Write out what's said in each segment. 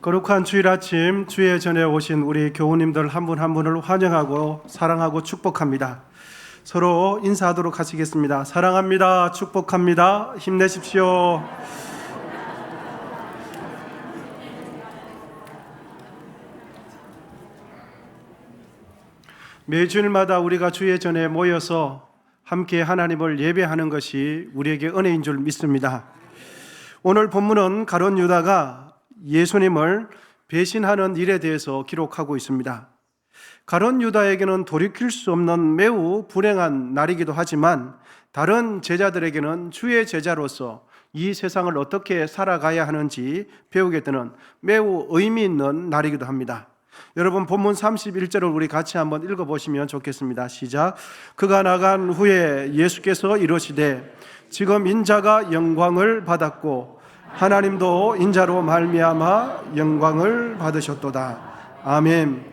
거룩한 주일 아침 주의 전에 오신 우리 교우님들 한 분 한 분을 환영하고 사랑하고 축복합니다. 서로 인사하도록 하시겠습니다. 사랑합니다. 축복합니다. 힘내십시오. 매주일마다 우리가 주의 전에 모여서 함께 하나님을 예배하는 것이 우리에게 은혜인 줄 믿습니다. 오늘 본문은 가룟 유다가 예수님을 배신하는 일에 대해서 기록하고 있습니다. 가룟 유다에게는 돌이킬 수 없는 매우 불행한 날이기도 하지만 다른 제자들에게는 주의 제자로서 이 세상을 어떻게 살아가야 하는지 배우게 되는 매우 의미 있는 날이기도 합니다. 여러분, 본문 31절을 우리 같이 한번 읽어보시면 좋겠습니다. 시작. 그가 나간 후에 예수께서 이르시되 지금 인자가 영광을 받았고 하나님도 인자로 말미암아 영광을 받으셨도다. 아멘.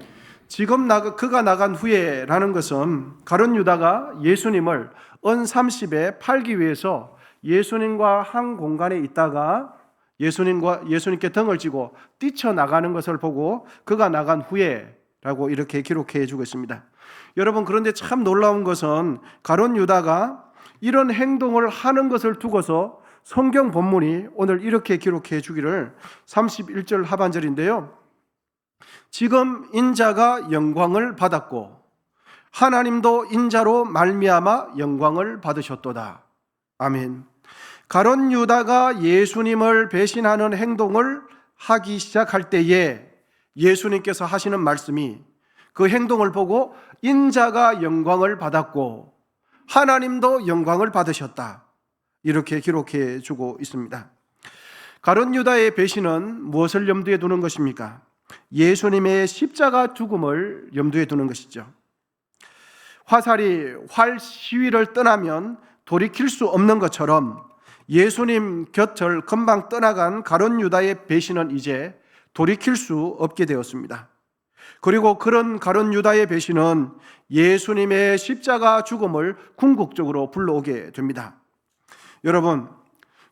지금 그가 나간 후에라는 것은 가룟 유다가 예수님을 은 30에 팔기 위해서 예수님과 한 공간에 있다가 예수님께 등을 쥐고 뛰쳐나가는 것을 보고 그가 나간 후에라고 이렇게 기록해 주고 있습니다. 여러분, 그런데 참 놀라운 것은 가룟 유다가 이런 행동을 하는 것을 두고서 성경 본문이 오늘 이렇게 기록해 주기를 31절 하반절인데요. 지금 인자가 영광을 받았고 하나님도 인자로 말미암아 영광을 받으셨도다. 아멘. 가룟 유다가 예수님을 배신하는 행동을 하기 시작할 때에 예수님께서 하시는 말씀이 그 행동을 보고 인자가 영광을 받았고 하나님도 영광을 받으셨다. 이렇게 기록해 주고 있습니다. 가룟 유다의 배신은 무엇을 염두에 두는 것입니까? 예수님의 십자가 죽음을 염두에 두는 것이죠. 화살이 활 시위를 떠나면 돌이킬 수 없는 것처럼 예수님 곁을 금방 떠나간 가룟 유다의 배신은 이제 돌이킬 수 없게 되었습니다. 그리고 그런 가룟 유다의 배신은 예수님의 십자가 죽음을 궁극적으로 불러오게 됩니다. 여러분,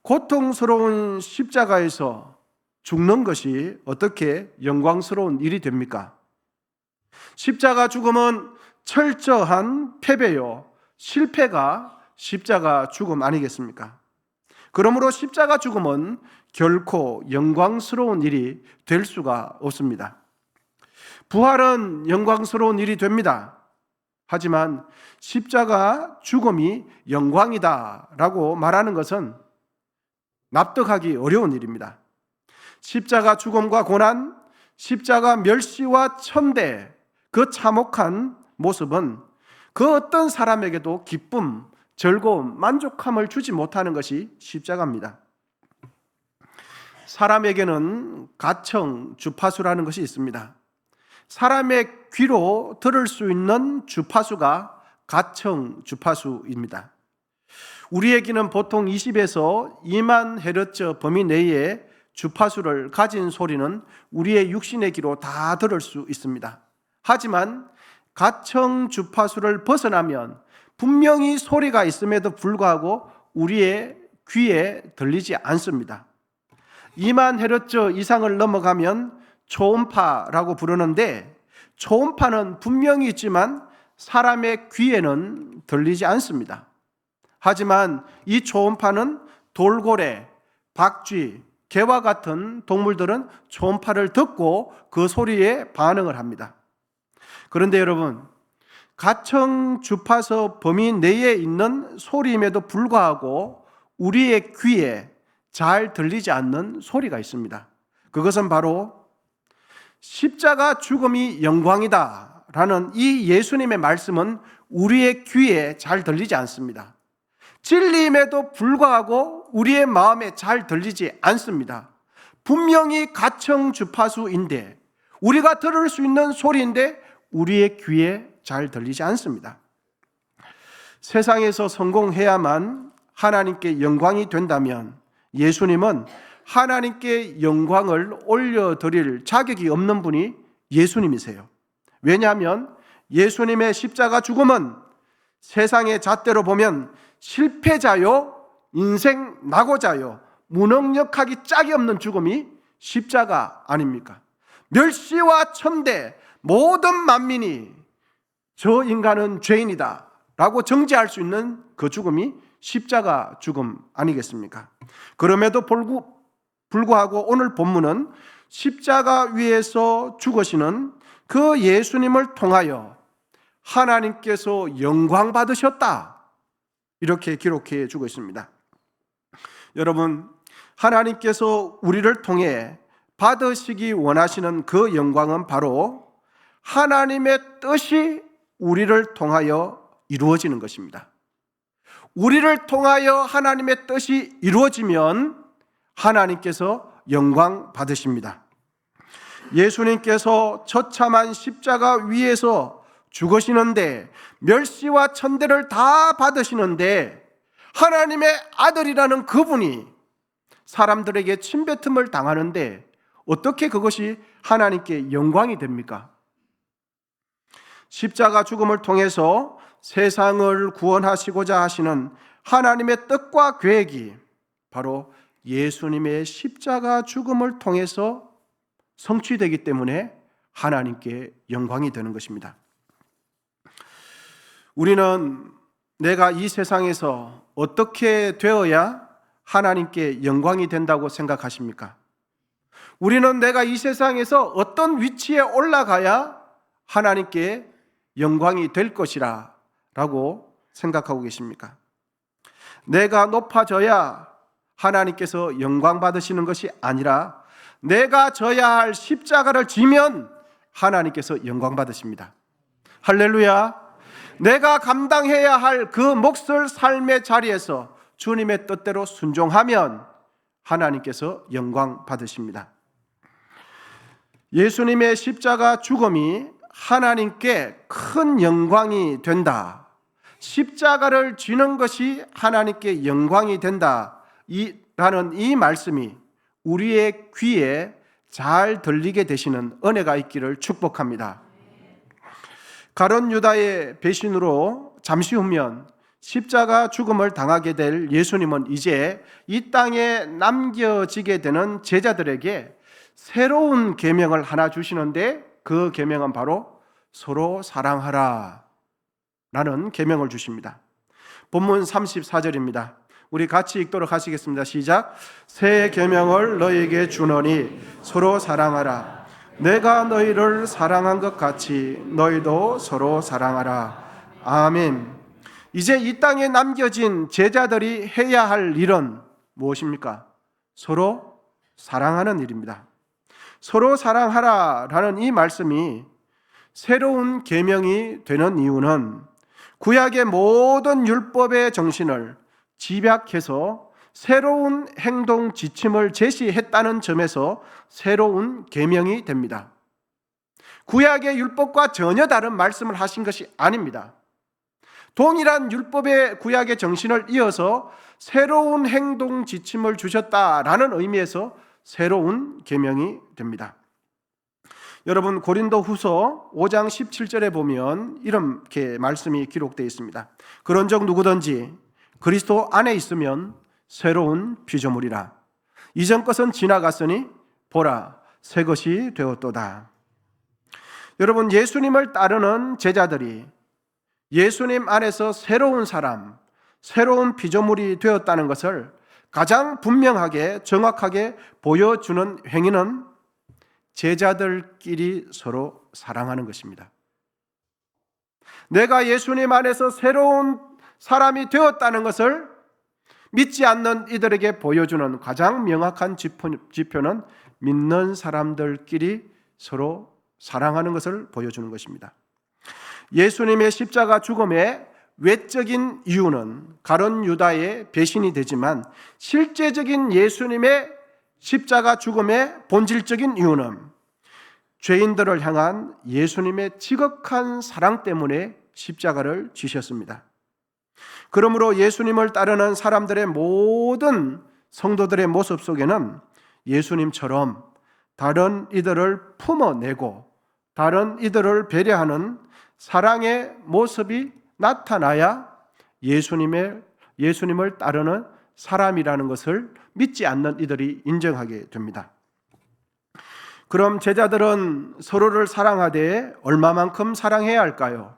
고통스러운 십자가에서 죽는 것이 어떻게 영광스러운 일이 됩니까? 십자가 죽음은 철저한 패배요, 실패가 십자가 죽음 아니겠습니까? 그러므로 십자가 죽음은 결코 영광스러운 일이 될 수가 없습니다. 부활은 영광스러운 일이 됩니다. 하지만 십자가 죽음이 영광이다라고 말하는 것은 납득하기 어려운 일입니다. 십자가 죽음과 고난, 십자가 멸시와 천대, 그 참혹한 모습은 그 어떤 사람에게도 기쁨, 즐거움, 만족함을 주지 못하는 것이 십자가입니다. 사람에게는 가청, 주파수라는 것이 있습니다. 사람의 귀로 들을 수 있는 주파수가 가청 주파수입니다. 우리의 귀는 보통 20에서 2만 헤르츠 범위 내에 주파수를 가진 소리는 우리의 육신의 귀로 다 들을 수 있습니다. 하지만 가청 주파수를 벗어나면 분명히 소리가 있음에도 불구하고 우리의 귀에 들리지 않습니다. 2만 헤르츠 이상을 넘어가면 초음파라고 부르는데 초음파는 분명히 있지만 사람의 귀에는 들리지 않습니다. 하지만 이 초음파는 돌고래, 박쥐, 개와 같은 동물들은 초음파를 듣고 그 소리에 반응을 합니다. 그런데 여러분, 가청 주파수 범위 내에 있는 소리임에도 불구하고 우리의 귀에 잘 들리지 않는 소리가 있습니다. 그것은 바로 십자가 죽음이 영광이다 라는 이 예수님의 말씀은 우리의 귀에 잘 들리지 않습니다. 진리임에도 불구하고 우리의 마음에 잘 들리지 않습니다. 분명히 가청 주파수인데 우리가 들을 수 있는 소리인데 우리의 귀에 잘 들리지 않습니다. 세상에서 성공해야만 하나님께 영광이 된다면 예수님은 하나님께 영광을 올려드릴 자격이 없는 분이 예수님이세요. 왜냐하면 예수님의 십자가 죽음은 세상의 잣대로 보면 실패자요, 인생 낙오자요, 무능력하기 짝이 없는 죽음이 십자가 아닙니까? 멸시와 천대 모든 만민이 저 인간은 죄인이다 라고 정죄할 수 있는 그 죽음이 십자가 죽음 아니겠습니까? 그럼에도 불구하고 오늘 본문은 십자가 위에서 죽으시는 그 예수님을 통하여 하나님께서 영광 받으셨다, 이렇게 기록해 주고 있습니다. 여러분, 하나님께서 우리를 통해 받으시기 원하시는 그 영광은 바로 하나님의 뜻이 우리를 통하여 이루어지는 것입니다. 우리를 통하여 하나님의 뜻이 이루어지면 하나님께서 영광 받으십니다. 예수님께서 처참한 십자가 위에서 죽으시는데, 멸시와 천대를 다 받으시는데, 하나님의 아들이라는 그분이 사람들에게 침뱉음을 당하는데 어떻게 그것이 하나님께 영광이 됩니까? 십자가 죽음을 통해서 세상을 구원하시고자 하시는 하나님의 뜻과 계획이 바로 예수님의 십자가 죽음을 통해서 성취되기 때문에 하나님께 영광이 되는 것입니다. 우리는 내가 이 세상에서 어떻게 되어야 하나님께 영광이 된다고 생각하십니까? 우리는 내가 이 세상에서 어떤 위치에 올라가야 하나님께 영광이 될 것이라 라고 생각하고 계십니까? 내가 높아져야 하나님께서 영광 받으시는 것이 아니라 내가 져야 할 십자가를 지면 하나님께서 영광 받으십니다. 할렐루야. 내가 감당해야 할 그 몫을 삶의 자리에서 주님의 뜻대로 순종하면 하나님께서 영광 받으십니다. 예수님의 십자가 죽음이 하나님께 큰 영광이 된다, 십자가를 지는 것이 하나님께 영광이 된다 라는 이 말씀이 우리의 귀에 잘 들리게 되시는 은혜가 있기를 축복합니다. 가룟 유다의 배신으로 잠시 후면 십자가 죽음을 당하게 될 예수님은 이제 이 땅에 남겨지게 되는 제자들에게 새로운 계명을 하나 주시는데, 그 계명은 바로 서로 사랑하라 라는 계명을 주십니다. 본문 34절입니다. 우리 같이 읽도록 하시겠습니다. 시작. 새 계명을 너희에게 주노니 서로 사랑하라. 내가 너희를 사랑한 것 같이 너희도 서로 사랑하라. 아멘. 이제 이 땅에 남겨진 제자들이 해야 할 일은 무엇입니까? 서로 사랑하는 일입니다. 서로 사랑하라 라는 이 말씀이 새로운 계명이 되는 이유는 구약의 모든 율법의 정신을 집약해서 새로운 행동 지침을 제시했다는 점에서 새로운 계명이 됩니다. 구약의 율법과 전혀 다른 말씀을 하신 것이 아닙니다. 동일한 율법의 구약의 정신을 이어서 새로운 행동 지침을 주셨다라는 의미에서 새로운 계명이 됩니다. 여러분, 고린도후서 5장 17절에 보면 이렇게 말씀이 기록되어 있습니다. 그런즉 누구든지 그리스도 안에 있으면 새로운 피조물이라. 이전 것은 지나갔으니 보라 새 것이 되었도다. 여러분, 예수님을 따르는 제자들이 예수님 안에서 새로운 사람, 새로운 피조물이 되었다는 것을 가장 분명하게 정확하게 보여주는 행위는 제자들끼리 서로 사랑하는 것입니다. 내가 예수님 안에서 새로운 사람이 되었다는 것을 믿지 않는 이들에게 보여주는 가장 명확한 지표는 믿는 사람들끼리 서로 사랑하는 것을 보여주는 것입니다. 예수님의 십자가 죽음의 외적인 이유는 가룟 유다의 배신이 되지만, 실제적인 예수님의 십자가 죽음의 본질적인 이유는 죄인들을 향한 예수님의 지극한 사랑 때문에 십자가를 지셨습니다. 그러므로 예수님을 따르는 사람들의 모든 성도들의 모습 속에는 예수님처럼 다른 이들을 품어내고 다른 이들을 배려하는 사랑의 모습이 나타나야 예수님을 따르는 사람이라는 것을 믿지 않는 이들이 인정하게 됩니다. 그럼 제자들은 서로를 사랑하되 얼마만큼 사랑해야 할까요?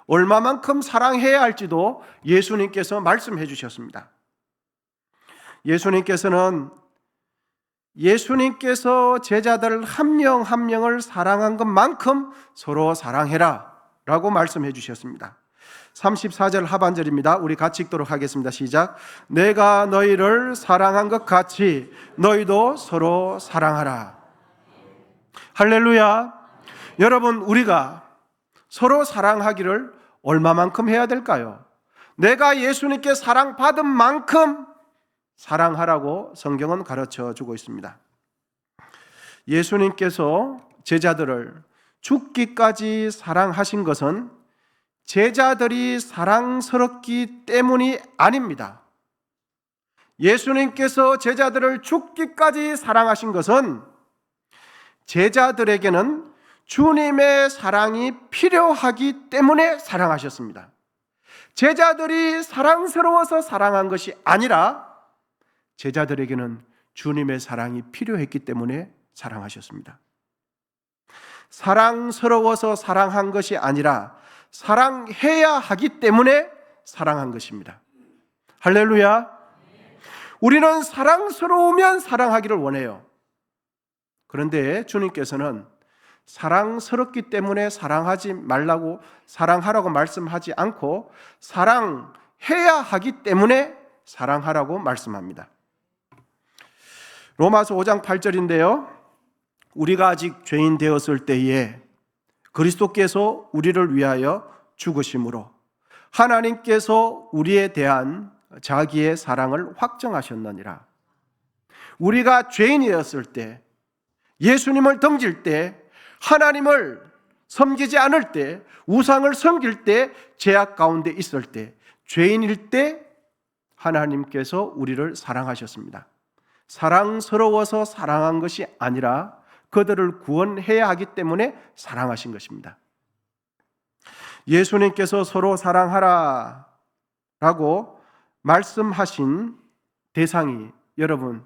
얼마만큼 사랑해야 할지도 예수님께서 말씀해 주셨습니다. 예수님께서 제자들 한 명 한 명을 사랑한 것만큼 서로 사랑해라 라고 말씀해 주셨습니다. 34절 하반절입니다. 우리 같이 읽도록 하겠습니다. 시작. 내가 너희를 사랑한 것 같이 너희도 서로 사랑하라. 할렐루야. 여러분, 우리가 서로 사랑하기를 얼마만큼 해야 될까요? 내가 예수님께 사랑받은 만큼 사랑하라고 성경은 가르쳐 주고 있습니다. 예수님께서 제자들을 죽기까지 사랑하신 것은 제자들이 사랑스럽기 때문이 아닙니다. 예수님께서 제자들을 죽기까지 사랑하신 것은 제자들에게는 주님의 사랑이 필요하기 때문에 사랑하셨습니다. 제자들이 사랑스러워서 사랑한 것이 아니라 제자들에게는 주님의 사랑이 필요했기 때문에 사랑하셨습니다. 사랑스러워서 사랑한 것이 아니라 사랑해야 하기 때문에 사랑한 것입니다. 할렐루야. 우리는 사랑스러우면 사랑하기를 원해요. 그런데 주님께서는 사랑스럽기 때문에 사랑하지 말라고, 사랑하라고 말씀하지 않고 사랑해야 하기 때문에 사랑하라고 말씀합니다. 로마서 5장 8절인데요. 우리가 아직 죄인 되었을 때에 그리스도께서 우리를 위하여 죽으심으로 하나님께서 우리에 대한 자기의 사랑을 확정하셨느니라. 우리가 죄인이었을 때, 예수님을 덩질 때, 하나님을 섬기지 않을 때, 우상을 섬길 때, 죄악 가운데 있을 때, 죄인일 때 하나님께서 우리를 사랑하셨습니다. 사랑스러워서 사랑한 것이 아니라 그들을 구원해야 하기 때문에 사랑하신 것입니다. 예수님께서 서로 사랑하라 라고 말씀하신 대상이 여러분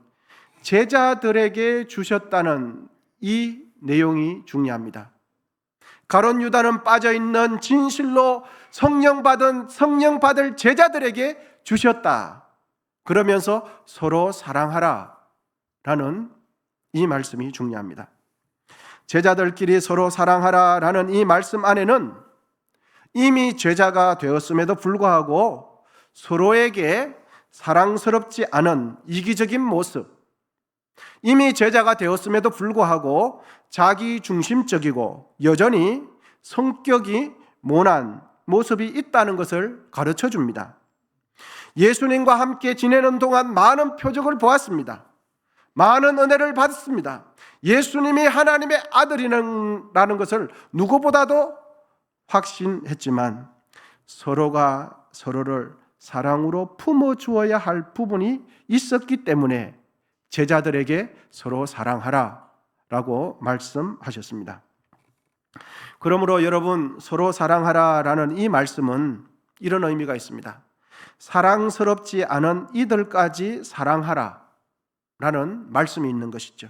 제자들에게 주셨다는 이 내용이 중요합니다. 가룟 유다는 빠져있는 진실로 성령 받을 제자들에게 주셨다. 그러면서 서로 사랑하라 라는 이 말씀이 중요합니다. 제자들끼리 서로 사랑하라 라는 이 말씀 안에는 이미 제자가 되었음에도 불구하고 서로에게 사랑스럽지 않은 이기적인 모습, 이미 제자가 되었음에도 불구하고 자기 중심적이고 여전히 성격이 모난 모습이 있다는 것을 가르쳐 줍니다. 예수님과 함께 지내는 동안 많은 표적을 보았습니다. 많은 은혜를 받았습니다. 예수님이 하나님의 아들이라는 것을 누구보다도 확신했지만 서로가 서로를 사랑으로 품어주어야 할 부분이 있었기 때문에 제자들에게 서로 사랑하라 라고 말씀하셨습니다. 그러므로 여러분, 서로 사랑하라 라는 이 말씀은 이런 의미가 있습니다. 사랑스럽지 않은 이들까지 사랑하라 라는 말씀이 있는 것이죠.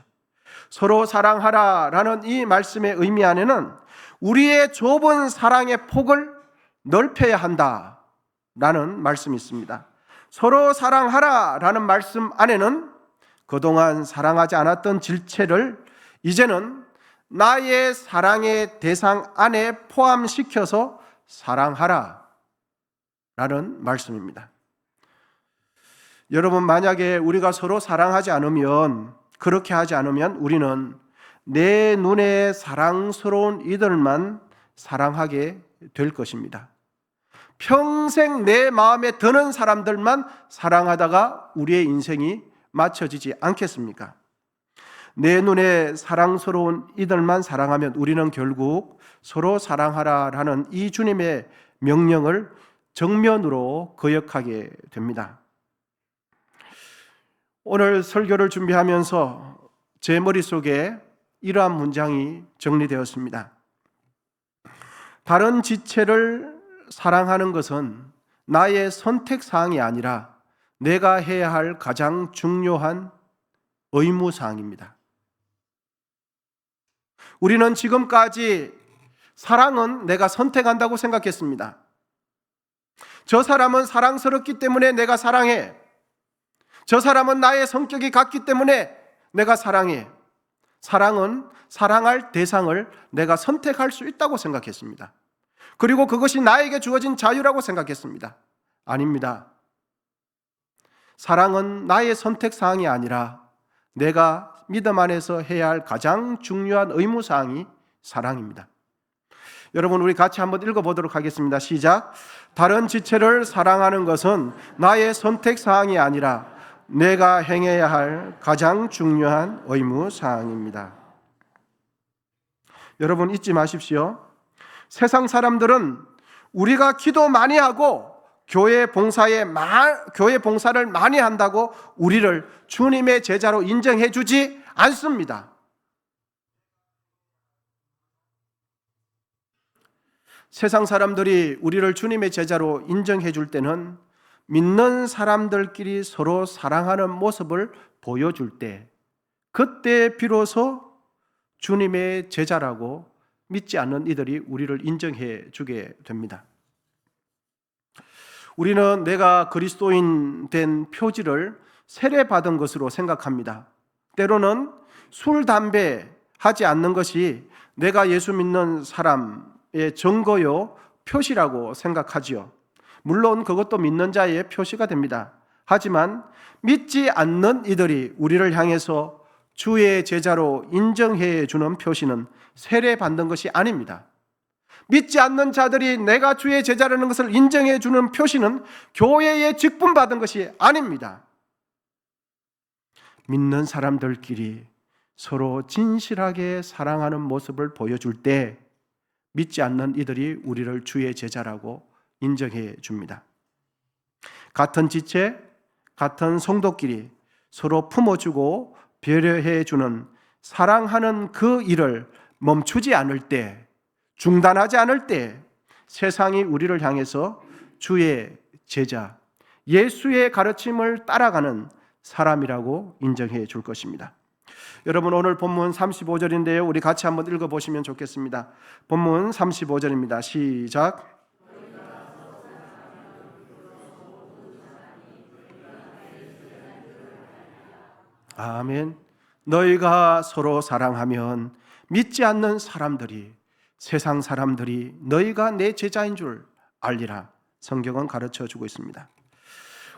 서로 사랑하라 라는 이 말씀의 의미 안에는 우리의 좁은 사랑의 폭을 넓혀야 한다 라는 말씀이 있습니다. 서로 사랑하라 라는 말씀 안에는 그동안 사랑하지 않았던 질체를 이제는 나의 사랑의 대상 안에 포함시켜서 사랑하라 라는 말씀입니다. 여러분, 만약에 우리가 서로 사랑하지 않으면, 그렇게 하지 않으면 우리는 내 눈에 사랑스러운 이들만 사랑하게 될 것입니다. 평생 내 마음에 드는 사람들만 사랑하다가 우리의 인생이 맞춰지지 않겠습니까? 내 눈에 사랑스러운 이들만 사랑하면 우리는 결국 서로 사랑하라라는 이 주님의 명령을 정면으로 거역하게 됩니다. 오늘 설교를 준비하면서 제 머릿속에 이러한 문장이 정리되었습니다. 다른 지체를 사랑하는 것은 나의 선택사항이 아니라 내가 해야 할 가장 중요한 의무사항입니다. 우리는 지금까지 사랑은 내가 선택한다고 생각했습니다. 저 사람은 사랑스럽기 때문에 내가 사랑해. 저 사람은 나의 성격이 같기 때문에 내가 사랑해. 사랑은 사랑할 대상을 내가 선택할 수 있다고 생각했습니다. 그리고 그것이 나에게 주어진 자유라고 생각했습니다. 아닙니다. 사랑은 나의 선택사항이 아니라 내가 믿음 안에서 해야 할 가장 중요한 의무사항이 사랑입니다. 여러분, 우리 같이 한번 읽어보도록 하겠습니다. 시작. 다른 지체를 사랑하는 것은 나의 선택사항이 아니라 내가 행해야 할 가장 중요한 의무사항입니다. 여러분, 잊지 마십시오. 세상 사람들은 우리가 기도 많이 하고 교회 봉사를 많이 한다고 우리를 주님의 제자로 인정해 주지 않습니다. 세상 사람들이 우리를 주님의 제자로 인정해 줄 때는 믿는 사람들끼리 서로 사랑하는 모습을 보여줄 때, 그때 비로소 주님의 제자라고 믿지 않는 이들이 우리를 인정해 주게 됩니다. 우리는 내가 그리스도인 된 표지를 세례받은 것으로 생각합니다. 때로는 술, 담배 하지 않는 것이 내가 예수 믿는 사람의 증거요, 표시라고 생각하지요. 물론 그것도 믿는 자의 표시가 됩니다. 하지만 믿지 않는 이들이 우리를 향해서 주의 제자로 인정해 주는 표시는 세례받는 것이 아닙니다. 믿지 않는 자들이 내가 주의 제자라는 것을 인정해 주는 표시는 교회에 직분받은 것이 아닙니다. 믿는 사람들끼리 서로 진실하게 사랑하는 모습을 보여줄 때 믿지 않는 이들이 우리를 주의 제자라고 인정해 줍니다. 같은 지체, 같은 성도끼리 서로 품어주고 배려해 주는 사랑하는 그 일을 멈추지 않을 때, 중단하지 않을 때 세상이 우리를 향해서 주의 제자, 예수의 가르침을 따라가는 사람이라고 인정해 줄 것입니다. 여러분, 오늘 본문 35절인데요. 우리 같이 한번 읽어보시면 좋겠습니다. 본문 35절입니다. 시작. 아멘. 너희가 서로 사랑하면 믿지 않는 사람들이, 세상 사람들이 너희가 내 제자인 줄 알리라. 성경은 가르쳐 주고 있습니다.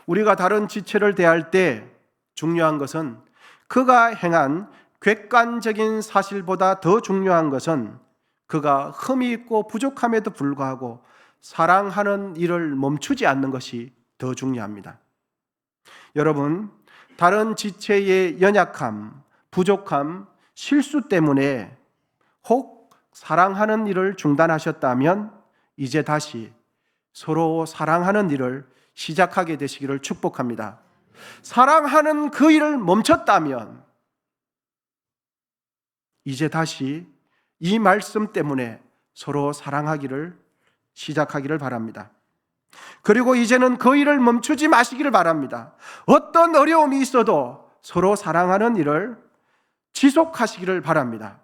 우리가 다른 지체를 대할 때 중요한 것은, 그가 행한 객관적인 사실보다 더 중요한 것은 그가 흠이 있고 부족함에도 불구하고 사랑하는 일을 멈추지 않는 것이 더 중요합니다. 여러분, 다른 지체의 연약함, 부족함, 실수 때문에 혹 사랑하는 일을 중단하셨다면 이제 다시 서로 사랑하는 일을 시작하게 되시기를 축복합니다. 사랑하는 그 일을 멈췄다면 이제 다시 이 말씀 때문에 서로 사랑하기를 시작하기를 바랍니다. 그리고 이제는 그 일을 멈추지 마시기를 바랍니다. 어떤 어려움이 있어도 서로 사랑하는 일을 지속하시기를 바랍니다.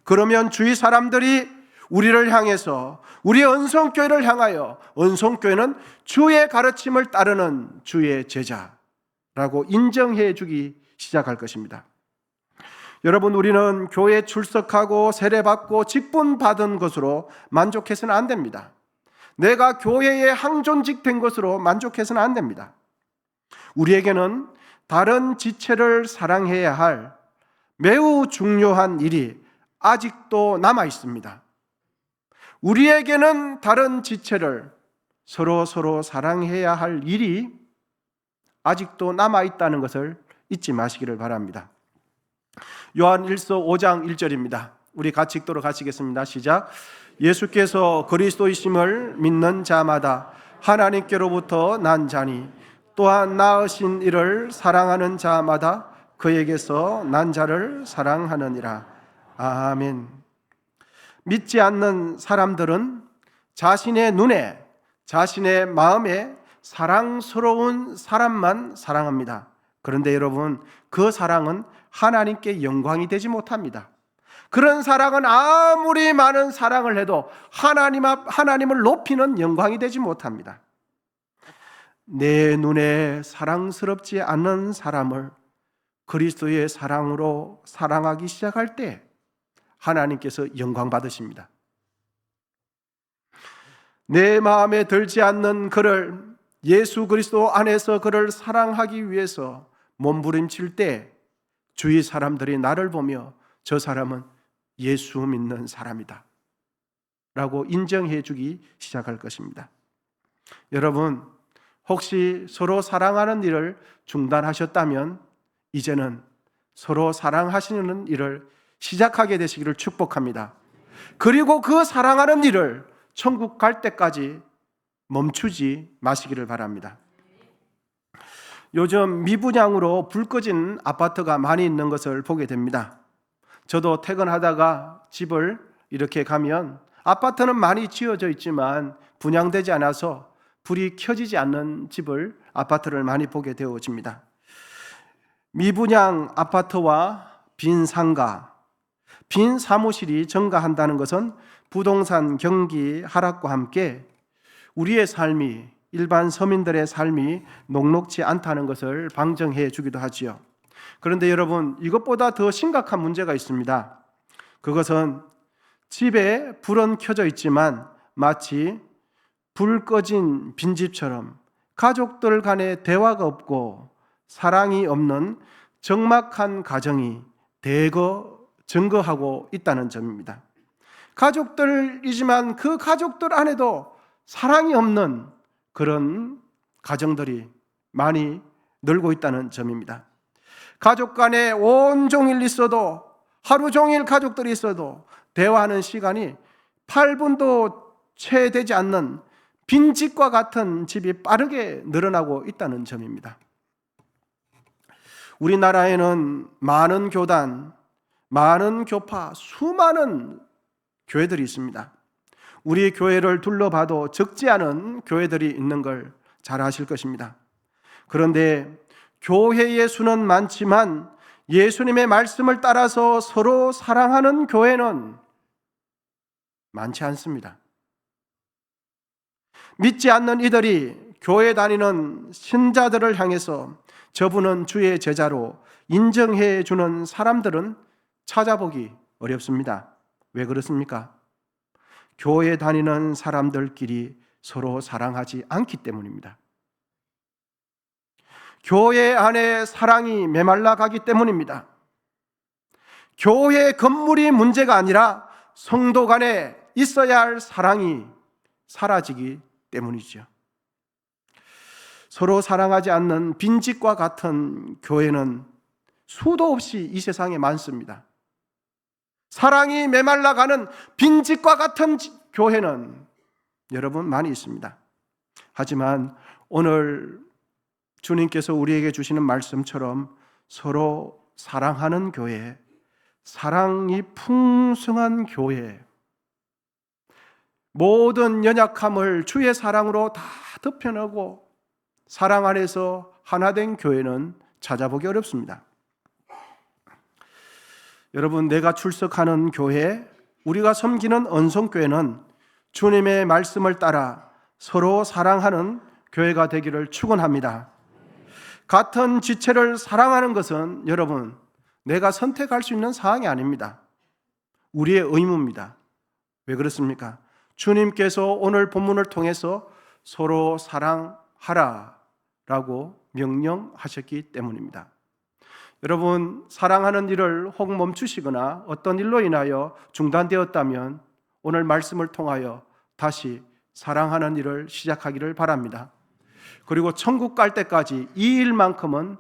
그러면 주위 사람들이 우리를 향해서, 우리 은성교회를 향하여, 은성교회는 주의 가르침을 따르는 주의 제자라고 인정해 주기 시작할 것입니다. 여러분, 우리는 교회에 출석하고 세례받고 직분받은 것으로 만족해서는 안 됩니다. 내가 교회에 항존직 된 것으로 만족해서는 안 됩니다. 우리에게는 다른 지체를 사랑해야 할 매우 중요한 일이 아직도 남아 있습니다. 우리에게는 다른 지체를 서로 사랑해야 할 일이 아직도 남아 있다는 것을 잊지 마시기를 바랍니다. 요한 1서 5장 1절입니다. 우리 같이 읽도록 하시겠습니다. 시작. 예수께서 그리스도이심을 믿는 자마다 하나님께로부터 난 자니 또한 낳으신 이를 사랑하는 자마다 그에게서 난 자를 사랑하느니라. 아멘. 믿지 않는 사람들은 자신의 눈에, 자신의 마음에 사랑스러운 사람만 사랑합니다. 그런데 여러분, 그 사랑은 하나님께 영광이 되지 못합니다. 그런 사랑은 아무리 많은 사랑을 해도 하나님을 높이는 영광이 되지 못합니다. 내 눈에 사랑스럽지 않는 사람을 그리스도의 사랑으로 사랑하기 시작할 때 하나님께서 영광 받으십니다. 내 마음에 들지 않는 그를, 예수 그리스도 안에서 그를 사랑하기 위해서 몸부림칠 때 주위 사람들이 나를 보며 저 사람은 예수 믿는 사람이다 라고 인정해 주기 시작할 것입니다. 여러분, 혹시 서로 사랑하는 일을 중단하셨다면 이제는 서로 사랑하시는 일을 시작하게 되시기를 축복합니다. 그리고 그 사랑하는 일을 천국 갈 때까지 멈추지 마시기를 바랍니다. 요즘 미분양으로 불 꺼진 아파트가 많이 있는 것을 보게 됩니다. 저도 퇴근하다가 집을 이렇게 가면 아파트는 많이 지어져 있지만 분양되지 않아서 불이 켜지지 않는 아파트를 많이 보게 되어집니다. 미분양 아파트와 빈 상가, 빈 사무실이 증가한다는 것은 부동산 경기 하락과 함께 우리의 삶이, 일반 서민들의 삶이 녹록지 않다는 것을 방증해 주기도 하지요. 그런데 여러분, 이것보다 더 심각한 문제가 있습니다. 그것은 집에 불은 켜져 있지만 마치 불 꺼진 빈집처럼 가족들 간에 대화가 없고 사랑이 없는 적막한 가정이 대거 증거하고 있다는 점입니다. 가족들이지만 그 가족들 안에도 사랑이 없는 그런 가정들이 많이 늘고 있다는 점입니다. 가족 간에 온종일 있어도, 하루 종일 가족들이 있어도 대화하는 시간이 8분도 채 되지 않는 빈집과 같은 집이 빠르게 늘어나고 있다는 점입니다. 우리나라에는 많은 교단, 많은 교파, 수많은 교회들이 있습니다. 우리 교회를 둘러봐도 적지 않은 교회들이 있는 걸 잘 아실 것입니다. 그런데 교회의 수는 많지만 예수님의 말씀을 따라서 서로 사랑하는 교회는 많지 않습니다. 믿지 않는 이들이 교회 다니는 신자들을 향해서 저분은 주의 제자로 인정해 주는 사람들은 찾아보기 어렵습니다. 왜 그렇습니까? 교회 다니는 사람들끼리 서로 사랑하지 않기 때문입니다. 교회 안에 사랑이 메말라 가기 때문입니다. 교회 건물이 문제가 아니라 성도 간에 있어야 할 사랑이 사라지기 때문이죠. 서로 사랑하지 않는 빈집과 같은 교회는 수도 없이 이 세상에 많습니다. 사랑이 메말라가는 빈집과 같은 교회는 여러분 많이 있습니다. 하지만 오늘 주님께서 우리에게 주시는 말씀처럼 서로 사랑하는 교회, 사랑이 풍성한 교회, 모든 연약함을 주의 사랑으로 다 덮여내고 사랑 안에서 하나 된 교회는 찾아보기 어렵습니다. 여러분, 내가 출석하는 교회, 우리가 섬기는 언성교회는 주님의 말씀을 따라 서로 사랑하는 교회가 되기를 축원합니다. 같은 지체를 사랑하는 것은 여러분, 내가 선택할 수 있는 사항이 아닙니다. 우리의 의무입니다. 왜 그렇습니까? 주님께서 오늘 본문을 통해서 서로 사랑하라 라고 명령하셨기 때문입니다. 여러분, 사랑하는 일을 혹 멈추시거나 어떤 일로 인하여 중단되었다면 오늘 말씀을 통하여 다시 사랑하는 일을 시작하기를 바랍니다. 그리고 천국 갈 때까지 이 일만큼은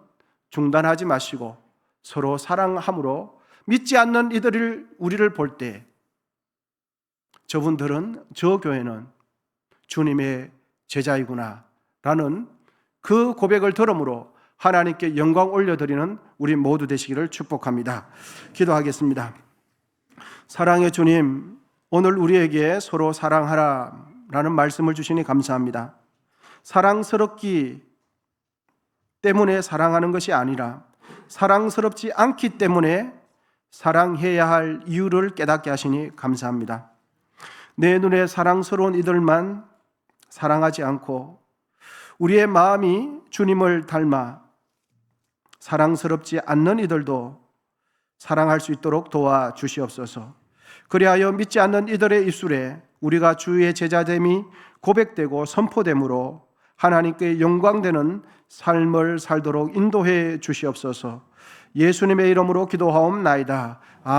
중단하지 마시고 서로 사랑함으로 믿지 않는 이들을 우리를 볼 때 저분들은, 저 교회는 주님의 제자이구나 라는 그 고백을 들음으로 하나님께 영광 올려드리는 우리 모두 되시기를 축복합니다. 기도하겠습니다. 사랑의 주님, 오늘 우리에게 서로 사랑하라 라는 말씀을 주시니 감사합니다. 사랑스럽기 때문에 사랑하는 것이 아니라 사랑스럽지 않기 때문에 사랑해야 할 이유를 깨닫게 하시니 감사합니다. 내 눈에 사랑스러운 이들만 사랑하지 않고 우리의 마음이 주님을 닮아 사랑스럽지 않는 이들도 사랑할 수 있도록 도와주시옵소서. 그리하여 믿지 않는 이들의 입술에 우리가 주의 제자됨이 고백되고 선포됨으로 하나님께 영광되는 삶을 살도록 인도해 주시옵소서. 예수님의 이름으로 기도하옵나이다. 아멘.